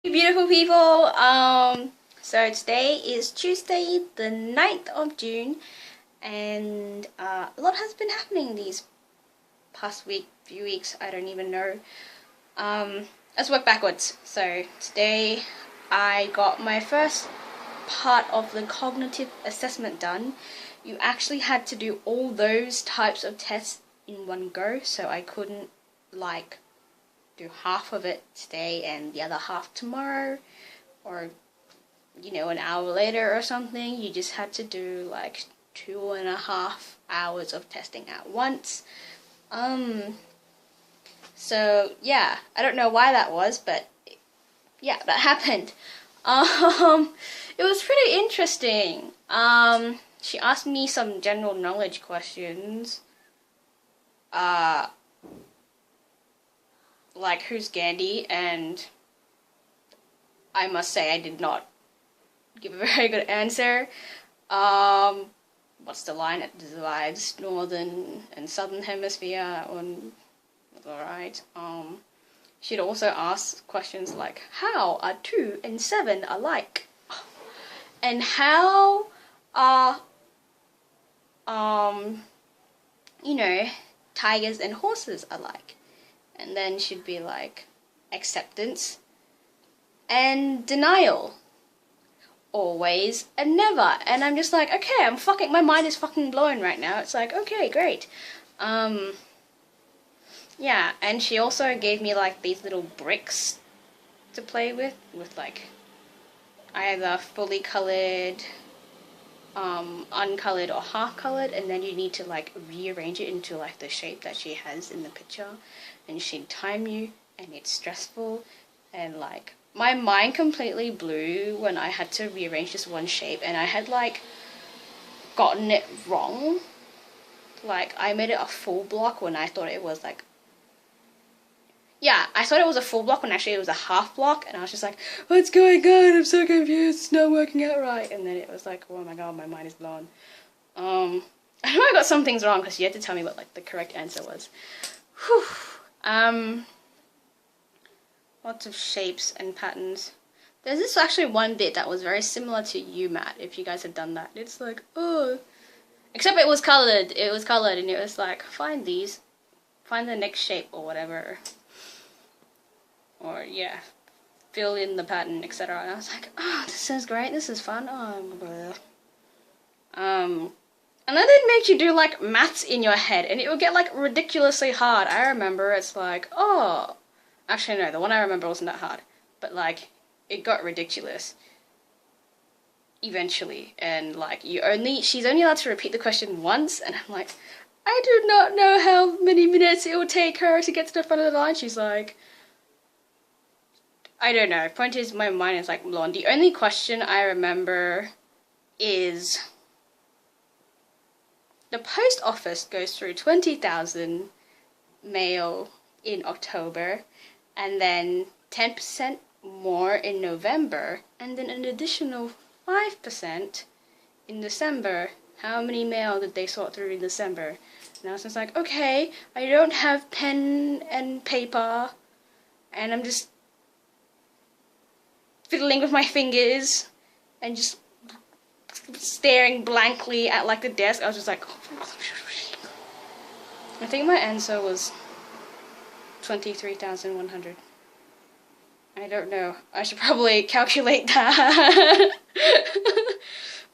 Beautiful people, so today is Tuesday the 9th of June, and a lot has been happening these past few weeks, I don't even know. Let's work backwards. So today I got my first part of the cognitive assessment done. You actually had to do all those types of tests in one go, so I couldn't do half of it today and the other half tomorrow, or an hour later or something. You just had to do like 2.5 hours of testing at once. So yeah, I don't know why that was, but yeah, that happened. It was pretty interesting. She asked me some general knowledge questions. Like who's Gandhi, and I must say I did not give a very good answer. What's the line that divides northern and southern hemisphere? That one was alright. She'd also ask questions like, how are 2 and 7 alike? And how are tigers and horses alike? And then she'd be like, acceptance and denial, always and never. And I'm just like, okay, my mind is fucking blown right now. It's like, okay, great. Yeah, and she also gave me like these little bricks to play with like either fully colored, uncolored or half colored, and then you need to like rearrange it into like the shape that she has in the picture, and she'd time you, and it's stressful, and like my mind completely blew when I had to rearrange this one shape, and I had like gotten it wrong. Like I made it a full block when I thought it was like, yeah, I thought it was a full block when actually it was a half block, and I was just like, what's going on? I'm so confused, it's not working out right. And then it was like, oh my god, my mind is blown. I know I got some things wrong because you had to tell me what like the correct answer was. Whew. Lots of shapes and patterns. There's this actually one bit that was very similar to you, Matt, if you guys had done that. It's like, oh. Except it was colored, and it was like, find these. Find the next shape or whatever. Or, yeah, fill in the pattern, etc. And I was like, oh, this is great, this is fun. And then they'd make you do, like, maths in your head, and it would get, like, ridiculously hard. I remember it's like, oh. Actually, no, the one I remember wasn't that hard. But, like, it got ridiculous. Eventually. And, like, she's only allowed to repeat the question once, and I'm like, I do not know how many minutes it will take her to get to the front of the line. She's like, I don't know. Point is, my mind is like blown. The only question I remember is the post office goes through 20,000 mail in October, and then 10% more in November, and then an additional 5% in December. How many mail did they sort through in December? And I was just like, okay, I don't have pen and paper, and I'm just fiddling with my fingers and just staring blankly at like the desk. I was just like, I think my answer was 23,100. I don't know. I should probably calculate that.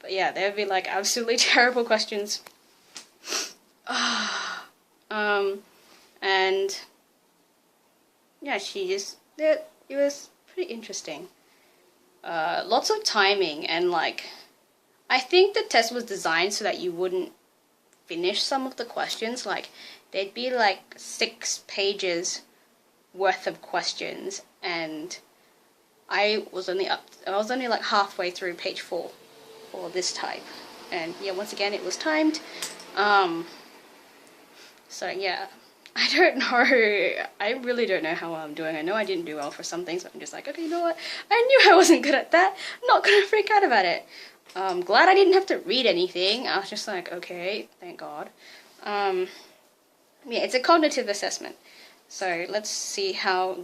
But yeah, there would be like absolutely terrible questions. And yeah, it was pretty interesting. Lots of timing, and like, I think the test was designed so that you wouldn't finish some of the questions. Like, there'd be like 6 pages worth of questions, and I was only like halfway through page 4 for this type, and yeah, once again it was timed. So yeah, I don't know. I really don't know how well I'm doing. I know I didn't do well for some things, but I'm just like, okay, you know what? I knew I wasn't good at that. I'm not gonna freak out about it. Glad I didn't have to read anything. I was just like, okay, thank God. Yeah, it's a cognitive assessment. So let's see how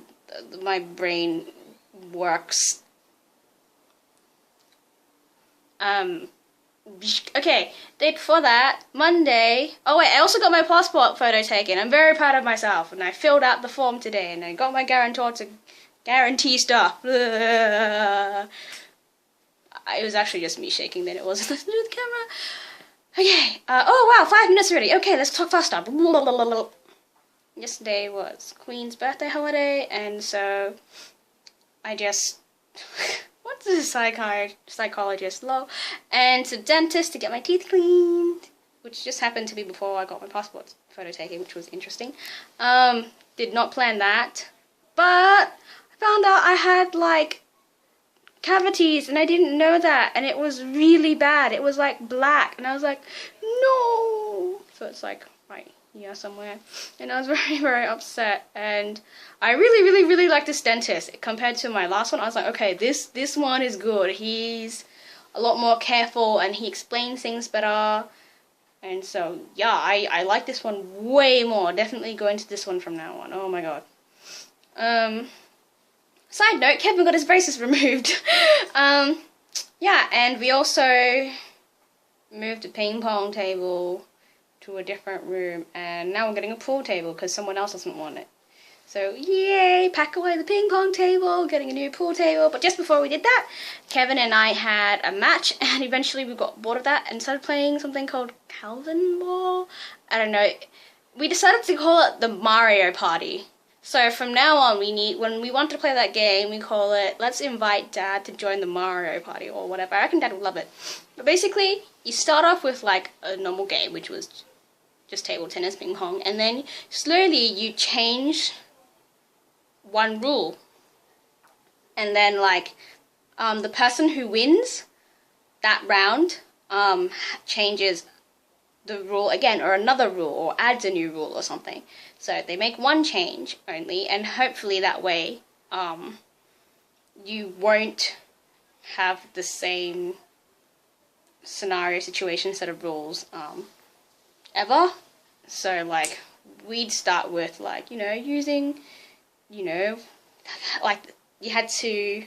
my brain works. Okay, day before that, Monday. Oh wait, I also got my passport photo taken. I'm very proud of myself, and I filled out the form today, and I got my guarantor to guarantee stuff. It was actually just me shaking, then it wasn't listening to the camera. Okay, oh wow, 5 minutes already. Okay, let's talk faster. Yesterday was Queen's birthday holiday, and so I just went to the psychologist, lol, and to the dentist to get my teeth cleaned, which just happened to be before I got my passport photo taken, which was interesting. Did not plan that, but I found out I had like cavities, and I didn't know that, and it was really bad. It was like black, and I was like, no. So it's like right here somewhere, and I was very, very upset. And I really like this dentist compared to my last one. I was like, okay, this one is good. He's a lot more careful, and he explains things better. And so yeah, I like this one way more. Definitely going to this one from now on. Oh my god. Side note, Kevin got his braces removed. Yeah, and we also moved the ping pong table to a different room, and now we're getting a pool table because someone else doesn't want it. So yay, pack away the ping pong table, getting a new pool table. But just before we did that, Kevin and I had a match, and eventually we got bored of that and started playing something called Calvin Ball. I don't know. We decided to call it the Mario Party. So from now on, when we want to play that game, we call it, let's invite Dad to join the Mario Party or whatever. I reckon Dad would love it. But basically, you start off with like a normal game, which was just table tennis, ping pong, and then slowly you change one rule. And then like, the person who wins that round changes the rule again, or another rule, or adds a new rule or something. So they make one change only, and hopefully that way you won't have the same scenario, situation, set of rules ever. So like we'd start with like, using, like we had to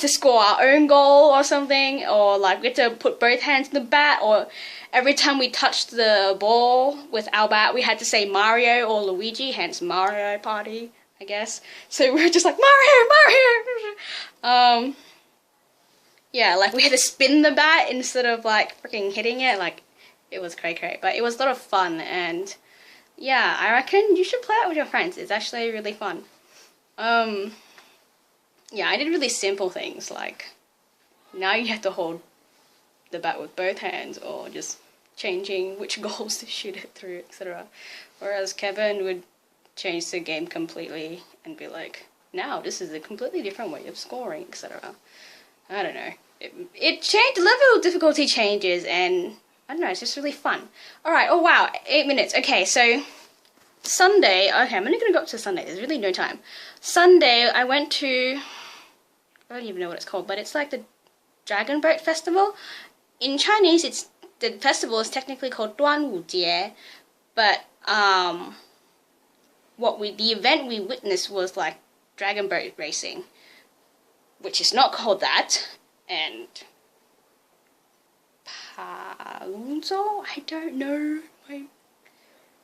score our own goal or something, or like we had to put both hands in the bat, or every time we touched the ball with our bat, we had to say Mario or Luigi, hence Mario Party, I guess. So we were just like, Mario! Yeah, like we had to spin the bat instead of like freaking hitting it. Like, it was cray-cray, but it was a lot of fun, and yeah, I reckon you should play it with your friends. It's actually really fun. Yeah, I did really simple things, like now you have to hold the bat with both hands, or just changing which goals to shoot it through, etc. Whereas Kevin would change the game completely and be like, now this is a completely different way of scoring, etc. I don't know. It changed, the level of difficulty changes, and I don't know, it's just really fun. Alright, oh wow, 8 minutes. Okay, so Sunday, okay, I'm only gonna go up to Sunday, there's really no time. Sunday, I went to, I don't even know what it's called, but it's like the Dragon Boat Festival. In Chinese, the festival is technically called 端午节, but the event we witnessed was like dragon boat racing, which is not called that, and 爬龍舟, I don't know.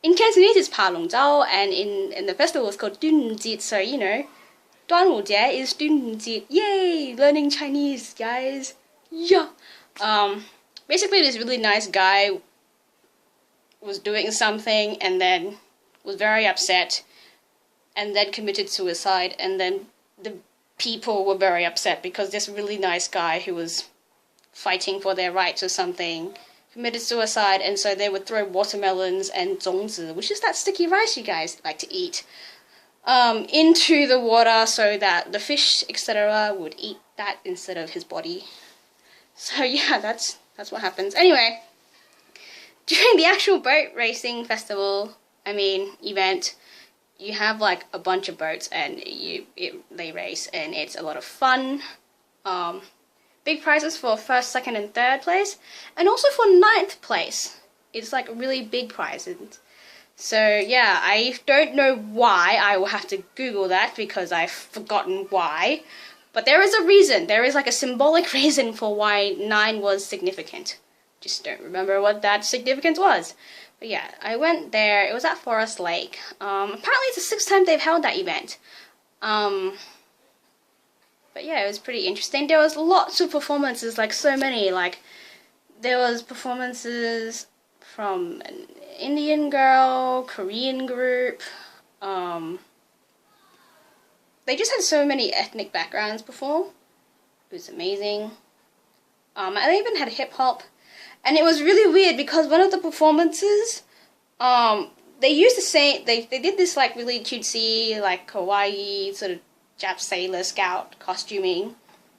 In Cantonese it's 爬龍舟, and in the festival it's called 端午節, so 端午節 is 端午節. Yay! Learning Chinese, guys. Yeah. Basically this really nice guy was doing something and then was very upset and then committed suicide, and then the people were very upset because this really nice guy who was fighting for their rights or something committed suicide, and so they would throw watermelons and 粽子, which is that sticky rice you guys like to eat, into the water so that the fish, etc., would eat that instead of his body. So yeah, that's what happens. Anyway, during the actual boat racing festival, event, you have like a bunch of boats and they race, and it's a lot of fun. Big prizes for first, second, and third place, and also for 9th place. It's like a really big prize. And So yeah, I don't know why. I will have to Google that because I've forgotten why. But there is a reason. There is like a symbolic reason for why 9 was significant. Just don't remember what that significance was. But yeah, I went there. It was at Forest Lake. Apparently it's the 6th time they've held that event. But yeah, it was pretty interesting. There was lots of performances, like so many. Like there was performances from an Indian girl, Korean group. They just had so many ethnic backgrounds perform. It was amazing. And they even had hip hop. And it was really weird because one of the performances, they used the same, they did this like really cutesy, like kawaii sort of Jap sailor scout costuming.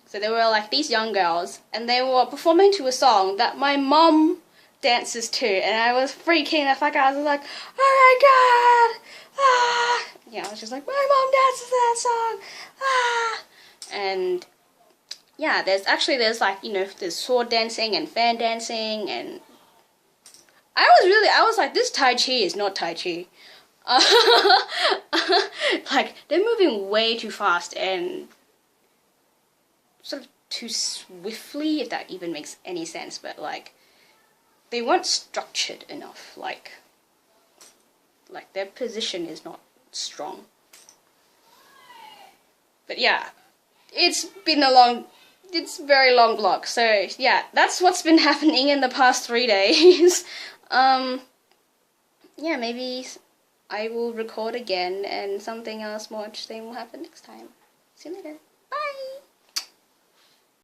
So they were like these young girls, and they were performing to a song that my mum dances to, and I was freaking the fuck out. I was like, oh my god, ah! Yeah, I was just like, my mom dances to that song, ah! And yeah, there's like, you know, there's sword dancing and fan dancing, and I was like, this Tai Chi is not Tai Chi. Like, they're moving way too fast and sort of too swiftly, if that even makes any sense, but like, they weren't structured enough, like their position is not strong. But yeah, it's very long vlog, so yeah, that's what's been happening in the past 3 days. Yeah, maybe I will record again and something else more interesting will happen next time. See you later. Bye!